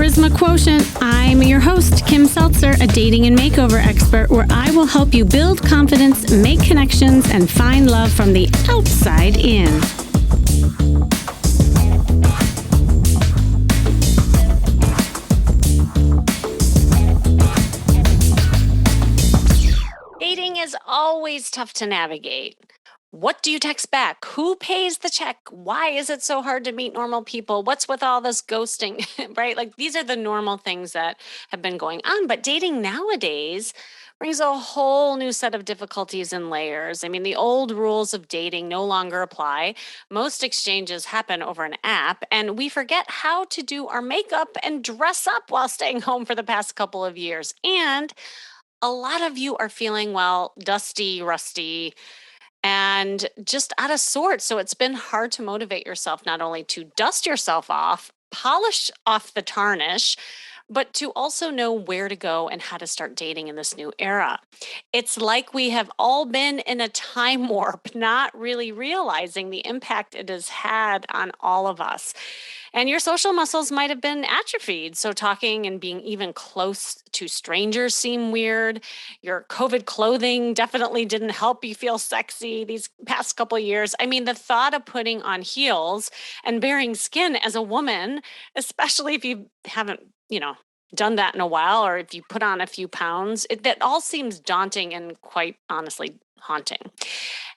Charisma Quotient. I'm your host, Kim Seltzer, a dating and makeover expert, where I will help you build confidence, make connections, and find love from the outside in. Dating is always tough to navigate. What do you text back? Who pays the check? Why is it so hard to meet normal people? What's with all this ghosting, right? Like these are the normal things that have been going on. But dating nowadays brings a whole new set of difficulties and layers. I mean, the old rules of dating no longer apply. Most exchanges happen over an app, and we forget how to do our makeup and dress up while staying home for the past couple of years. And a lot of you are feeling, well, dusty, rusty, and just out of sorts. So it's been hard to motivate yourself not only to dust yourself off, polish off the tarnish, but to also know where to go and how to start dating in this new era. It's like we have all been in a time warp, not really realizing the impact it has had on all of us. And your social muscles might have been atrophied. So talking and being even close to strangers seem weird. Your COVID clothing definitely didn't help you feel sexy these past couple of years. I mean, the thought of putting on heels and bearing skin as a woman, especially if you haven't, done that in a while, or if you put on a few pounds, that all seems daunting and quite honestly haunting.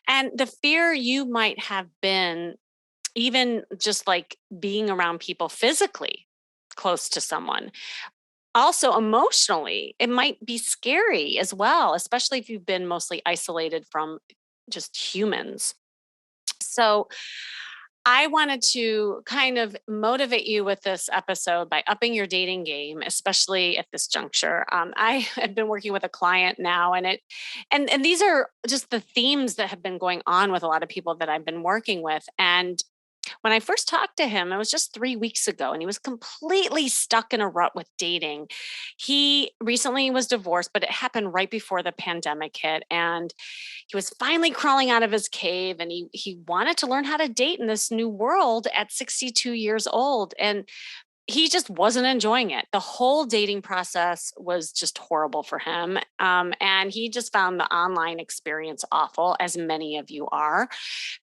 And the fear you might have been even just like being around people physically close to someone. Also, emotionally, it might be scary as well, especially if you've been mostly isolated from just humans. So, I wanted to kind of motivate you with this episode by upping your dating game, especially at this juncture. I have been working with a client now, and these are just the themes that have been going on with a lot of people that I've been working with. And when I first talked to him, it was just 3 weeks ago, and he was completely stuck in a rut with dating. He recently was divorced, but it happened right before the pandemic hit. And he was finally crawling out of his cave, and he wanted to learn how to date in this new world at 62 years old. And he just wasn't enjoying it. The whole dating process was just horrible for him. And he just found the online experience awful, as many of you are,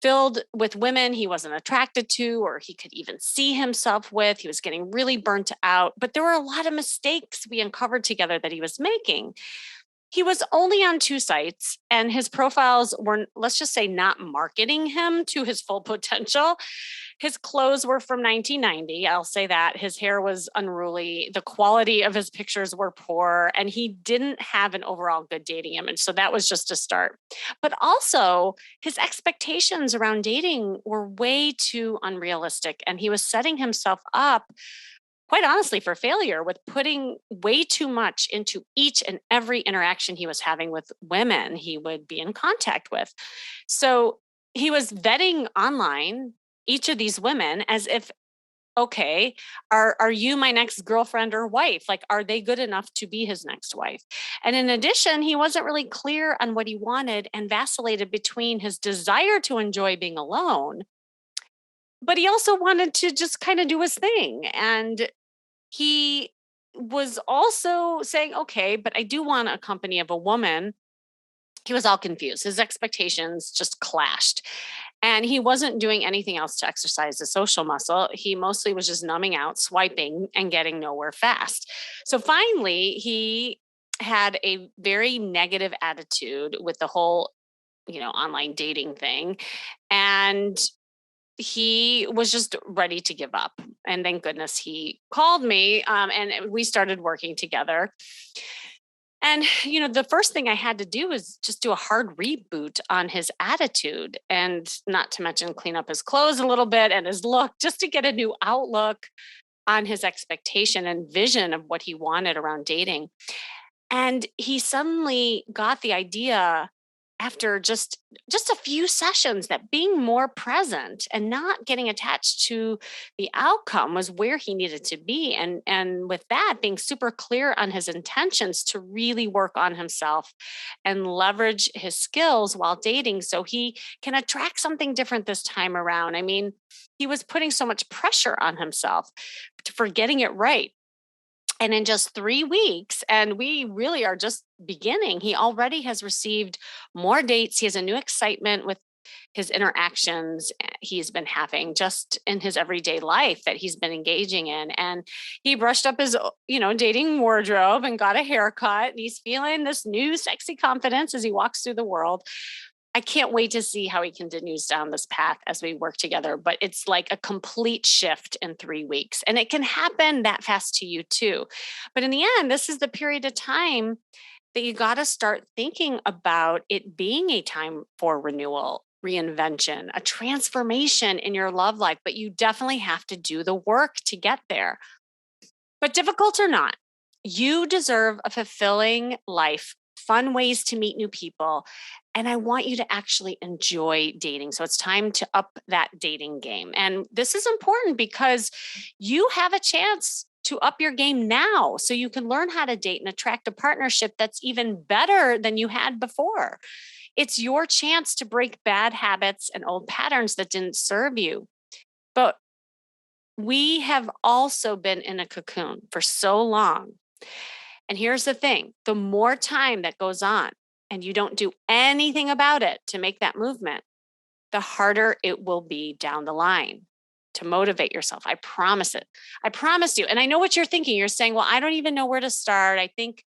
filled with women he wasn't attracted to or he could even see himself with. He was getting really burnt out. But there were a lot of mistakes we uncovered together that he was making. He was only on two sites, and his profiles were, let's just say, not marketing him to his full potential. His clothes were from 1990. I'll say that. His hair was unruly. The quality of his pictures were poor, and he didn't have an overall good dating image. So that was just a start. But also, his expectations around dating were way too unrealistic, and he was setting himself up, quite honestly, for failure with putting way too much into each and every interaction he was having with women he would be in contact with. So he was vetting online each of these women as if, okay, are you my next girlfriend or wife? Like, are they good enough to be his next wife? And in addition, he wasn't really clear on what he wanted and vacillated between his desire to enjoy being alone, but he also wanted to just kind of do his thing. And he was also saying, okay, but I do want a company of a woman. He was all confused. His expectations just clashed. And he wasn't doing anything else to exercise the social muscle. He mostly was just numbing out, swiping, and getting nowhere fast. So finally, he had a very negative attitude with the whole, online dating thing. And he was just ready to give up. And thank goodness he called me, and we started working together. And, the first thing I had to do was just do a hard reboot on his attitude, and not to mention clean up his clothes a little bit and his look, just to get a new outlook on his expectation and vision of what he wanted around dating. And he suddenly got the idea, after just a few sessions, that being more present and not getting attached to the outcome was where he needed to be. And with that, being super clear on his intentions to really work on himself and leverage his skills while dating so he can attract something different this time around. I mean, he was putting so much pressure on himself for getting it right. And in just 3 weeks, and we really are just beginning, he already has received more dates. He has a new excitement with his interactions he's been having just in his everyday life that he's been engaging in. And he brushed up his, dating wardrobe and got a haircut. And he's feeling this new sexy confidence as he walks through the world. I can't wait to see how he continues down this path as we work together. But it's like a complete shift in 3 weeks. And it can happen that fast to you too. But in the end, this is the period of time that you got to start thinking about it being a time for renewal, reinvention, a transformation in your love life. But you definitely have to do the work to get there. But difficult or not, you deserve a fulfilling life, fun ways to meet new people. And I want you to actually enjoy dating. So it's time to up that dating game. And this is important because you have a chance to up your game now so you can learn how to date and attract a partnership that's even better than you had before. It's your chance to break bad habits and old patterns that didn't serve you. But we have also been in a cocoon for so long. And here's the thing, the more time that goes on and you don't do anything about it to make that movement, the harder it will be down the line to motivate yourself. I promise it. I promise you. And I know what you're thinking. You're saying, well, I don't even know where to start. I think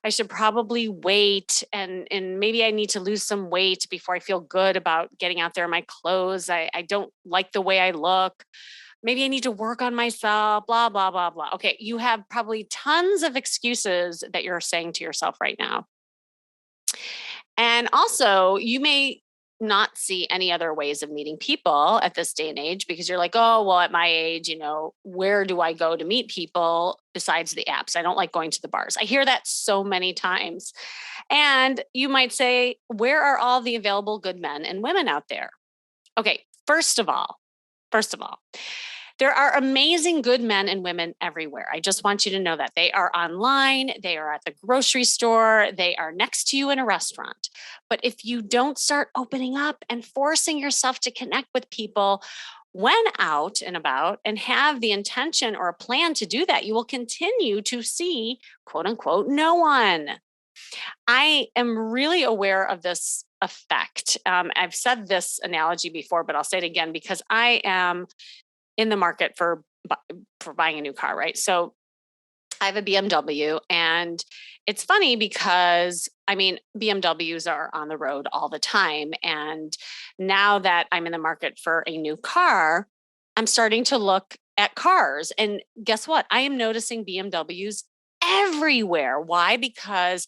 I should probably wait and maybe I need to lose some weight before I feel good about getting out there in my clothes. I don't like the way I look. Maybe I need to work on myself, blah, blah, blah, blah. Okay. You have probably tons of excuses that you're saying to yourself right now. And also, you may not see any other ways of meeting people at this day and age because you're like, oh, well, at my age, where do I go to meet people besides the apps? I don't like going to the bars. I hear that so many times. And you might say, where are all the available good men and women out there? Okay, first of all, there are amazing good men and women everywhere. I just want you to know that they are online, they are at the grocery store, they are next to you in a restaurant. But if you don't start opening up and forcing yourself to connect with people when out and about and have the intention or a plan to do that, you will continue to see, quote unquote, no one. I am really aware of this effect. I've said this analogy before, but I'll say it again because I am in the market for buying a new car, right? So I have a BMW, and it's funny because BMWs are on the road all the time, and now that I'm in the market for a new car, I'm starting to look at cars, and guess what? I am noticing BMWs everywhere. Why? Because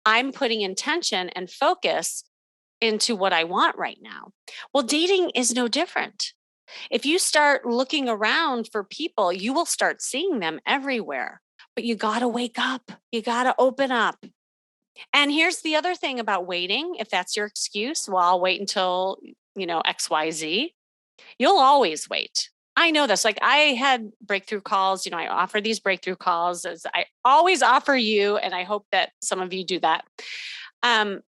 I'm putting intention and focus into what I want right now. Well, dating is no different. If you start looking around for people, you will start seeing them everywhere. But you got to wake up. You got to open up. And here's the other thing about waiting. If that's your excuse, well, I'll wait until, XYZ. You'll always wait. I know this. Like I had breakthrough calls, I offer these breakthrough calls as I always offer you. And I hope that some of you do that.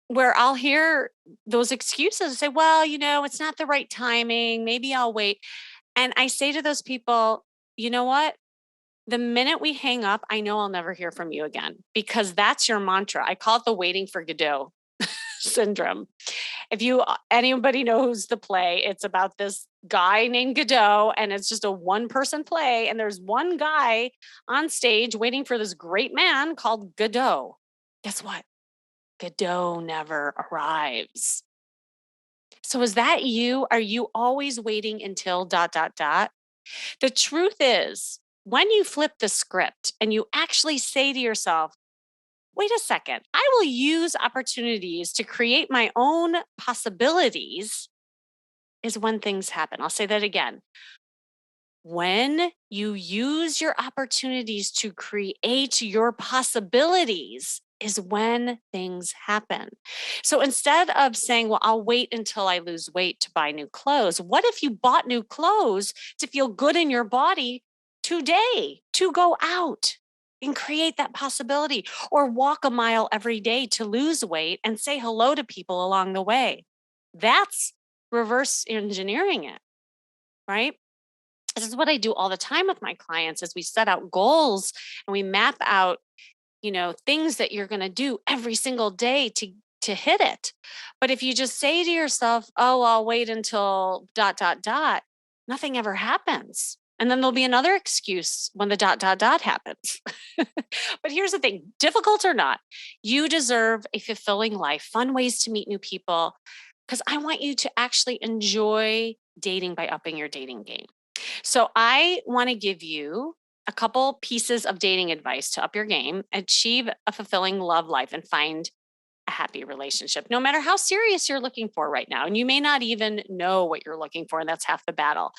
Where I'll hear those excuses and say, well, it's not the right timing. Maybe I'll wait. And I say to those people, you know what? The minute we hang up, I know I'll never hear from you again because that's your mantra. I call it the waiting for Godot syndrome. If anybody knows the play, it's about this guy named Godot, and it's just a one-person play. And there's one guy on stage waiting for this great man called Godot. Guess what? Godot never arrives. So is that you? Are you always waiting until ... The truth is, when you flip the script and you actually say to yourself, wait a second, I will use opportunities to create my own possibilities, is when things happen. I'll say that again. When you use your opportunities to create your possibilities is when things happen. So instead of saying, well, I'll wait until I lose weight to buy new clothes, what if you bought new clothes to feel good in your body today, to go out and create that possibility, or walk a mile every day to lose weight and say hello to people along the way? That's reverse engineering it, right? This is what I do all the time with my clients as we set out goals and we map out, things that you're going to do every single day to hit it. But if you just say to yourself, "Oh, I'll wait until dot dot dot," nothing ever happens. And then there'll be another excuse when the dot dot dot happens. But here's the thing, difficult or not, you deserve a fulfilling life, fun ways to meet new people, because I want you to actually enjoy dating by upping your dating game. So I want to give you a couple pieces of dating advice to up your game, achieve a fulfilling love life, and find a happy relationship, no matter how serious you're looking for right now. And you may not even know what you're looking for, and that's half the battle.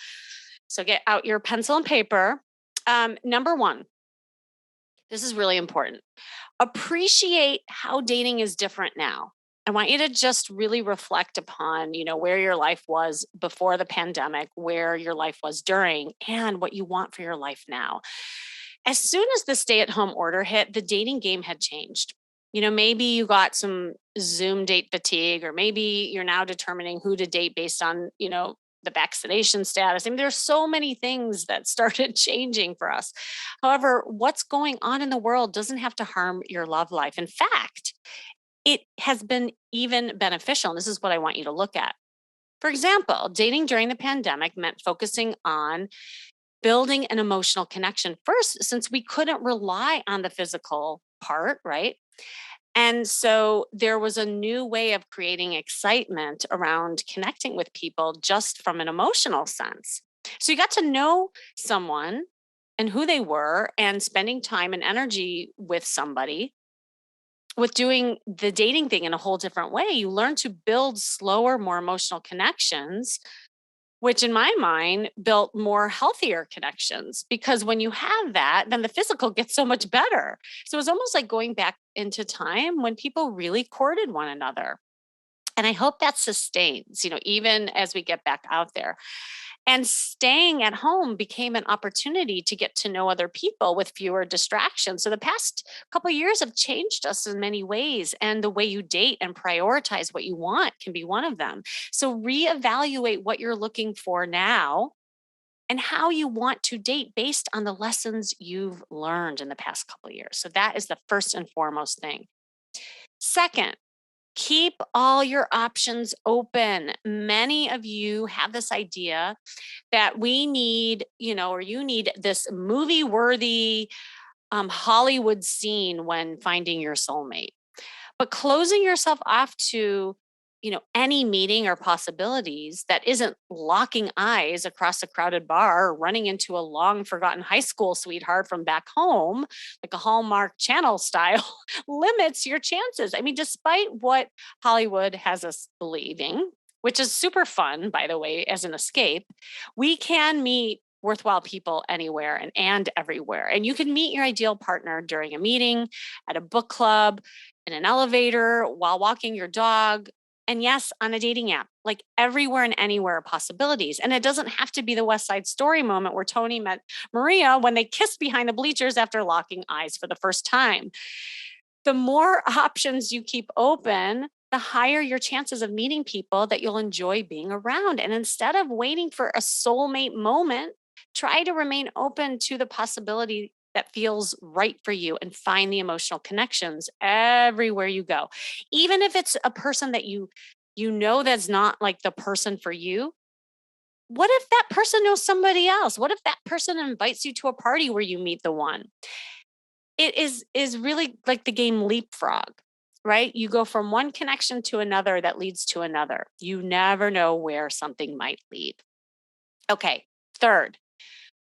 So get out your pencil and paper. Number one, this is really important. Appreciate how dating is different now. I want you to just really reflect upon, where your life was before the pandemic, where your life was during, and what you want for your life now. As soon as the stay-at-home order hit, the dating game had changed. Maybe you got some Zoom date fatigue, or maybe you're now determining who to date based on, the vaccination status. I mean, there's so many things that started changing for us. However, what's going on in the world doesn't have to harm your love life. In fact, it has been even beneficial. And this is what I want you to look at. For example, dating during the pandemic meant focusing on building an emotional connection first, since we couldn't rely on the physical part, right? And so there was a new way of creating excitement around connecting with people just from an emotional sense. So you got to know someone and who they were, and spending time and energy with somebody, with doing the dating thing in a whole different way. You learn to build slower, more emotional connections, which in my mind built more healthier connections, because when you have that, then the physical gets so much better. So it's almost like going back into time when people really courted one another. And I hope that sustains, even as we get back out there. And staying at home became an opportunity to get to know other people with fewer distractions. So the past couple of years have changed us in many ways. And the way you date and prioritize what you want can be one of them. So reevaluate what you're looking for now and how you want to date based on the lessons you've learned in the past couple of years. So that is the first and foremost thing. Second, keep all your options open. Many of you have this idea that we need, or you need this movie worthy Hollywood scene when finding your soulmate. But closing yourself off to, any meeting or possibilities that isn't locking eyes across a crowded bar, or running into a long forgotten high school sweetheart from back home, like a Hallmark Channel style, limits your chances. I mean, despite what Hollywood has us believing, which is super fun, by the way, as an escape, we can meet worthwhile people anywhere and everywhere. And you can meet your ideal partner during a meeting, at a book club, in an elevator, while walking your dog, and yes, on a dating app. Like everywhere and anywhere are possibilities. And it doesn't have to be the West Side Story moment where Tony met Maria when they kissed behind the bleachers after locking eyes for the first time. The more options you keep open, the higher your chances of meeting people that you'll enjoy being around. And instead of waiting for a soulmate moment, try to remain open to the possibility that feels right for you, and find the emotional connections everywhere you go. Even if it's a person that you know that's not like the person for you, what if that person knows somebody else? What if that person invites you to a party where you meet the one? It is really like the game leapfrog, right? You go from one connection to another that leads to another. You never know where something might lead. Okay, third,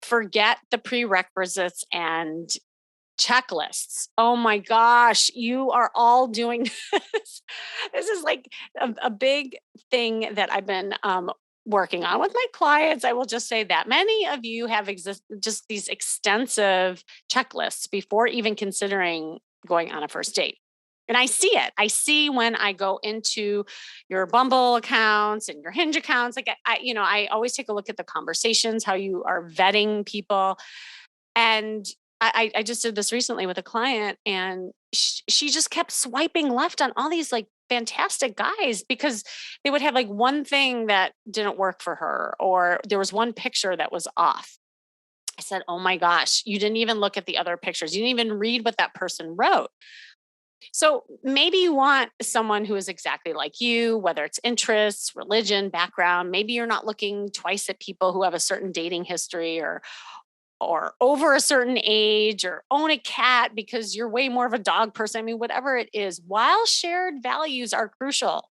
forget the prerequisites and checklists. Oh my gosh, you are all doing this. This is like a big thing that I've been working on with my clients. I will just say that many of you have just these extensive checklists before even considering going on a first date. And I see it. I see when I go into your Bumble accounts and your Hinge accounts. Like I always take a look at the conversations, how you are vetting people. And I just did this recently with a client, and she just kept swiping left on all these like fantastic guys, because they would have like one thing that didn't work for her, or there was one picture that was off. I said, oh my gosh, you didn't even look at the other pictures. You didn't even read what that person wrote. So maybe you want someone who is exactly like you, whether it's interests, religion, background. Maybe you're not looking twice at people who have a certain dating history or over a certain age or own a cat because you're way more of a dog person. I mean, whatever it is, while shared values are crucial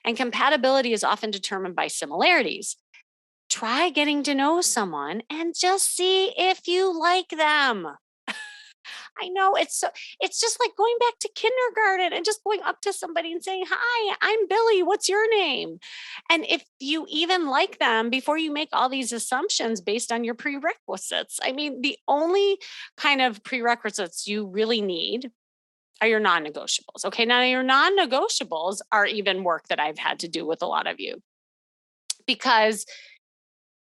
and compatibility is often determined by similarities, try getting to know someone and just see if you like them. I know it's just like going back to kindergarten and just going up to somebody and saying, "Hi, I'm Billy. What's your name?" And if you even like them before you make all these assumptions based on your prerequisites. I mean, the only kind of prerequisites you really need are your non-negotiables. Okay? Now your non-negotiables are even work that I've had to do with a lot of you because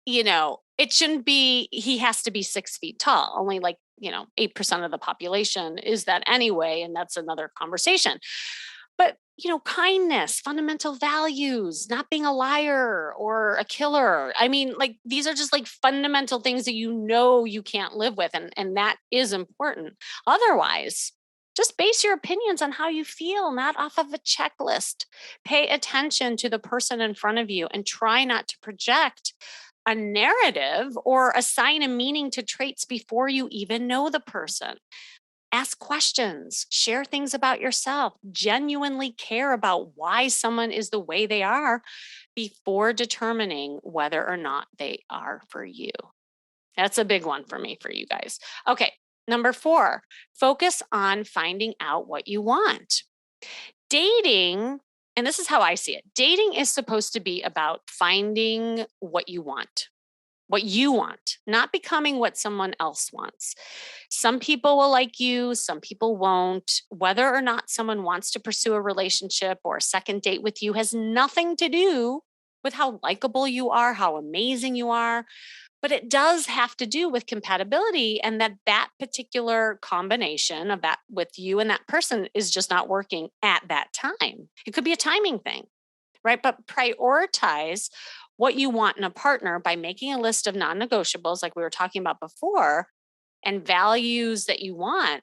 it shouldn't be he has to be 6 feet tall. Only like, 8% of the population is that anyway. And that's another conversation. But, kindness, fundamental values, not being a liar or a killer. I mean, like these are just like fundamental things that you can't live with. And that is important. Otherwise, just base your opinions on how you feel, not off of a checklist. Pay attention to the person in front of you and try not to project a narrative or assign a meaning to traits before you even know the person. Ask questions, share things about yourself, genuinely care about why someone is the way they are before determining whether or not they are for you. That's a big one for me, for you guys. Okay, number 4, focus on finding out what you want. Dating, and this is how I see it, dating is supposed to be about finding what you want, not becoming what someone else wants. Some people will like you, some people won't. Whether or not someone wants to pursue a relationship or a second date with you has nothing to do with how likable you are, how amazing you are, but it does have to do with compatibility and that particular combination of that with you and that person is just not working at that time. It could be a timing thing, right? But prioritize what you want in a partner by making a list of non negotiables, like we were talking about before, and values that you want,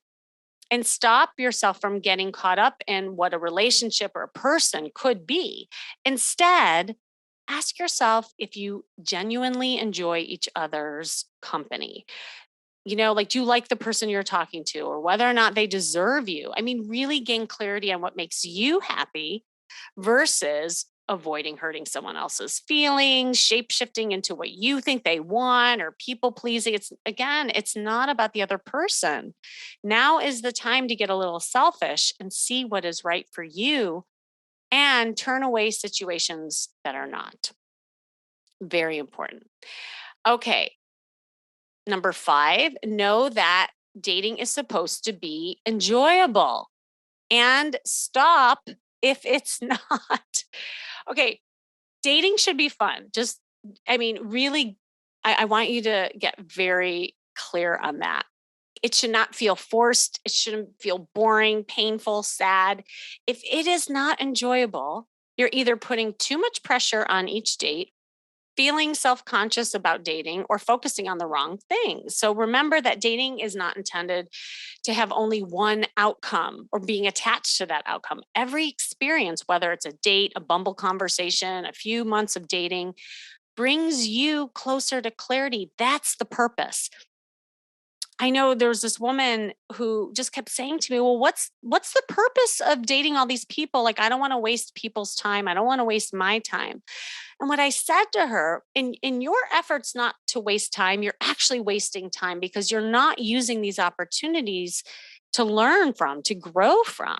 and stop yourself from getting caught up in what a relationship or a person could be. Instead, ask yourself if you genuinely enjoy each other's company. Like, do you like the person you're talking to or whether or not they deserve you? I mean, really gain clarity on what makes you happy versus avoiding hurting someone else's feelings, shape shifting into what you think they want, or people pleasing. It's not about the other person. Now is the time to get a little selfish and see what is right for you and turn away situations that are not. Very important. Okay. Number 5, know that dating is supposed to be enjoyable and stop if it's not. Okay, dating should be fun. Really, I want you to get very clear on that. It should not feel forced. It shouldn't feel boring, painful, sad. If it is not enjoyable, you're either putting too much pressure on each date, feeling self conscious about dating, or focusing on the wrong things. So remember that dating is not intended to have only one outcome or being attached to that outcome. Every experience, whether it's a date, a Bumble conversation, a few months of dating, brings you closer to clarity. That's the purpose. I know there was this woman who just kept saying to me, "Well, what's the purpose of dating all these people? Like, I don't want to waste people's time. I don't want to waste my time." And what I said to her, in your efforts not to waste time, you're actually wasting time because you're not using these opportunities to learn from, to grow from.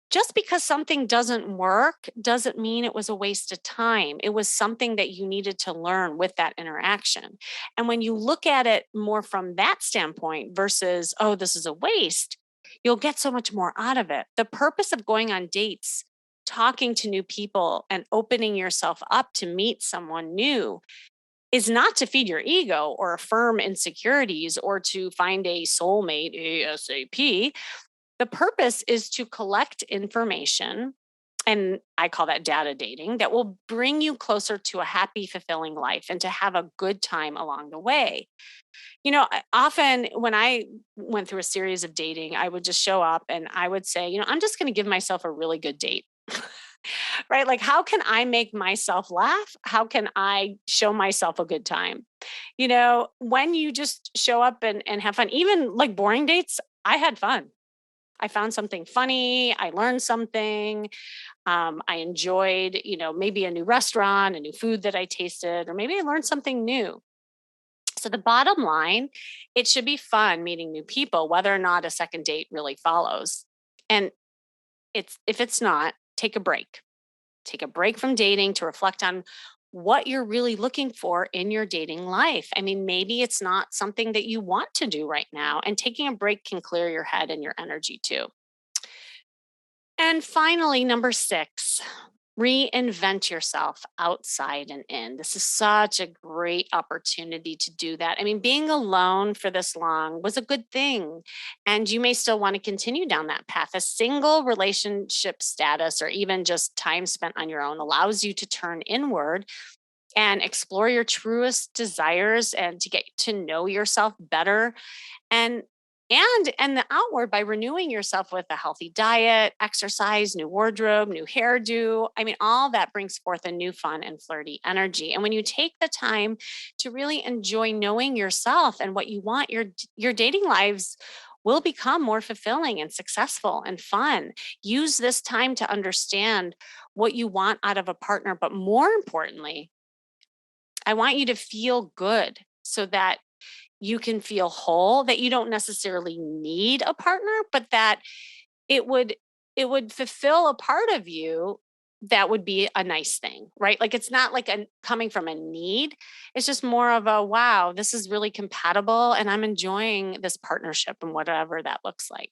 Just because something doesn't work doesn't mean it was a waste of time. It was something that you needed to learn with that interaction. And when you look at it more from that standpoint versus, oh, this is a waste, you'll get so much more out of it. The purpose of going on dates, talking to new people, and opening yourself up to meet someone new is not to feed your ego or affirm insecurities or to find a soulmate ASAP. The purpose is to collect information And I call that data dating, that will bring you closer to a happy, fulfilling life and to have a good time along the way. Often when I went through a series of dating, I would just show up and I would say, I'm just going to give myself a really good date. Right? Like, how can I make myself laugh? How can I show myself a good time? When you just show up and have fun, even like boring dates, I had fun. I found something funny. I learned something. I enjoyed, maybe a new restaurant, a new food that I tasted, or maybe I learned something new. So the bottom line, it should be fun meeting new people, whether or not a second date really follows. And if it's not, take a break. Take a break from dating to reflect on what you're really looking for in your dating life. I mean, maybe it's not something that you want to do right now, and taking a break can clear your head and your energy too. And finally, number six, reinvent yourself outside and in. This is such a great opportunity to do that. I mean, being alone for this long was a good thing, and you may still want to continue down that path. A single relationship status or even just time spent on your own allows you to turn inward and explore your truest desires and to get to know yourself better and and the outward by renewing yourself with a healthy diet, exercise, new wardrobe, new hairdo. I mean, all that brings forth a new fun and flirty energy. And when you take the time to really enjoy knowing yourself and what you want, your dating lives will become more fulfilling and successful and fun. Use this time to understand what you want out of a partner, but more importantly, I want you to feel good so that you can feel whole, that you don't necessarily need a partner, but that it would it would fulfill a part of you that would be a nice thing, right? Like, it's not like a coming from a need. It's just more of a wow, this is really compatible and I'm enjoying this partnership and whatever that looks like.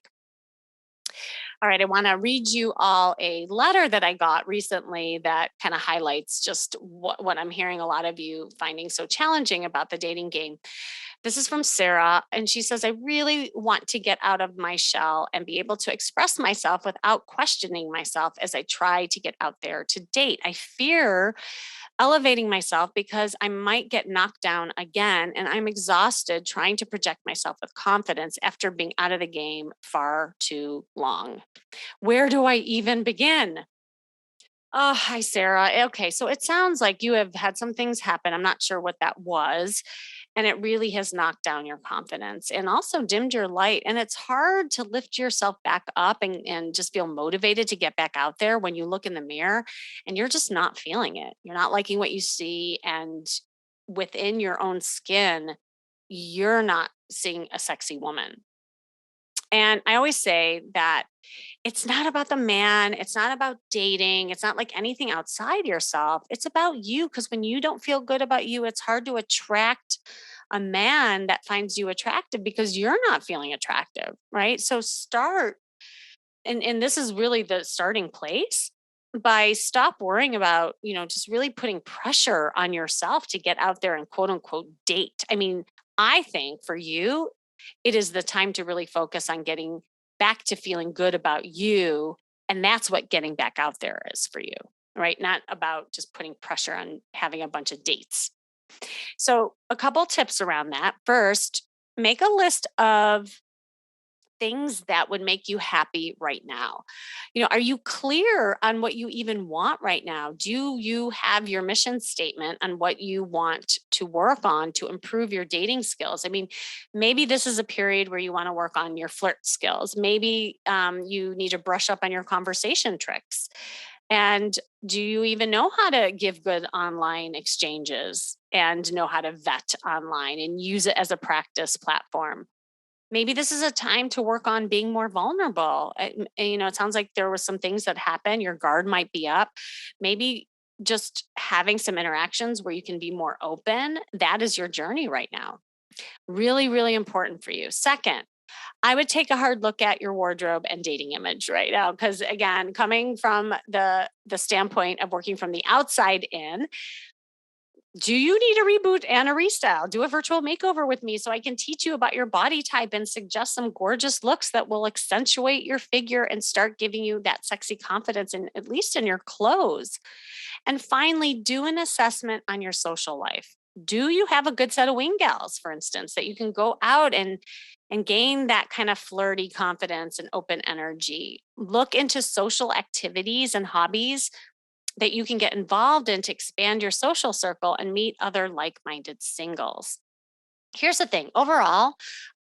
All right, I want to read you all a letter that I got recently that kind of highlights just what I'm hearing a lot of you finding so challenging about the dating game. This is from Sarah, and she says, I really want to get out of my shell and be able to express myself without questioning myself as I try to get out there to date. I fear elevating myself because I might get knocked down again, and I'm exhausted trying to project myself with confidence after being out of the game far too long. Where do I even begin? Oh, hi, Sarah. Okay, so it sounds like you have had some things happen. I'm not sure what that was. And it really has knocked down your confidence and also dimmed your light. And it's hard to lift yourself back up and just feel motivated to get back out there when you look in the mirror and you're just not feeling it. You're not liking what you see. And within your own skin, you're not seeing a sexy woman. And I always say that it's not about the man, it's not about dating, it's not like anything outside yourself. It's about you, because when you don't feel good about you, it's hard to attract a man that finds you attractive because you're not feeling attractive, right? So start, and this is really the starting place, by stop worrying about, just really putting pressure on yourself to get out there and quote unquote date. I mean, I think for you, it is the time to really focus on getting back to feeling good about you. And that's what getting back out there is for you, right? Not about just putting pressure on having a bunch of dates. So, a couple tips around that. First, make a list of things that would make you happy right now. Are you clear on what you even want right now? Do you have your mission statement on what you want to work on to improve your dating skills? I mean, maybe this is a period where you want to work on your flirt skills. Maybe you need to brush up on your conversation tricks. And do you even know how to give good online exchanges and know how to vet online and use it as a practice platform? Maybe this is a time to work on being more vulnerable. It sounds like there were some things that happened. Your guard might be up. Maybe just having some interactions where you can be more open. That is your journey right now. Really, really important for you. Second, I would take a hard look at your wardrobe and dating image right now, because again, coming from the standpoint of working from the outside in, Do you need a reboot and a restyle? Do a virtual makeover with me so I can teach you about your body type and suggest some gorgeous looks that will accentuate your figure and start giving you that sexy confidence in at least in your clothes. And finally, do an assessment on your social life. Do you have a good set of wing gals, for instance, that you can go out and gain that kind of flirty confidence and open energy? Look into social activities and hobbies that you can get involved in to expand your social circle and meet other like-minded singles. Here's the thing. Overall,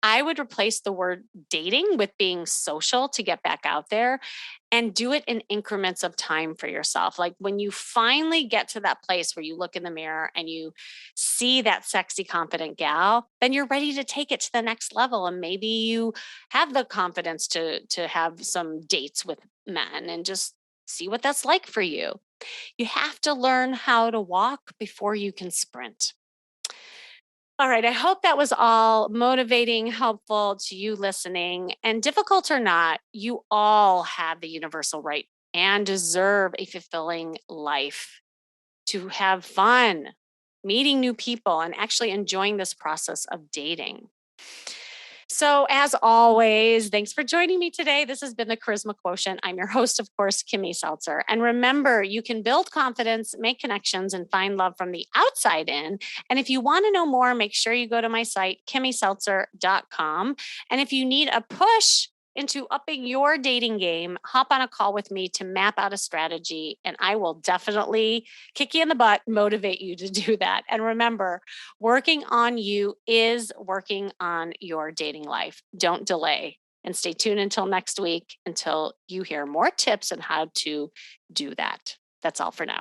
I would replace the word dating with being social to get back out there and do it in increments of time for yourself. Like when you finally get to that place where you look in the mirror and you see that sexy, confident gal, then you're ready to take it to the next level. And maybe you have the confidence to have some dates with men and just see what that's like for you. You have to learn how to walk before you can sprint. All right. I hope that was all motivating, helpful to you listening. And difficult or not, you all have the universal right and deserve a fulfilling life to have fun, meeting new people, and actually enjoying this process of dating. So, as always, thanks for joining me today. This has been the Charisma Quotient. I'm your host, of course, Kimmy Seltzer. And remember, you can build confidence, make connections, and find love from the outside in. And if you want to know more, make sure you go to my site, kimmyseltzer.com. And if you need a push into upping your dating game, hop on a call with me to map out a strategy, and I will definitely kick you in the butt, motivate you to do that. And remember, working on you is working on your dating life. Don't delay and stay tuned until next week until you hear more tips on how to do that. That's all for now.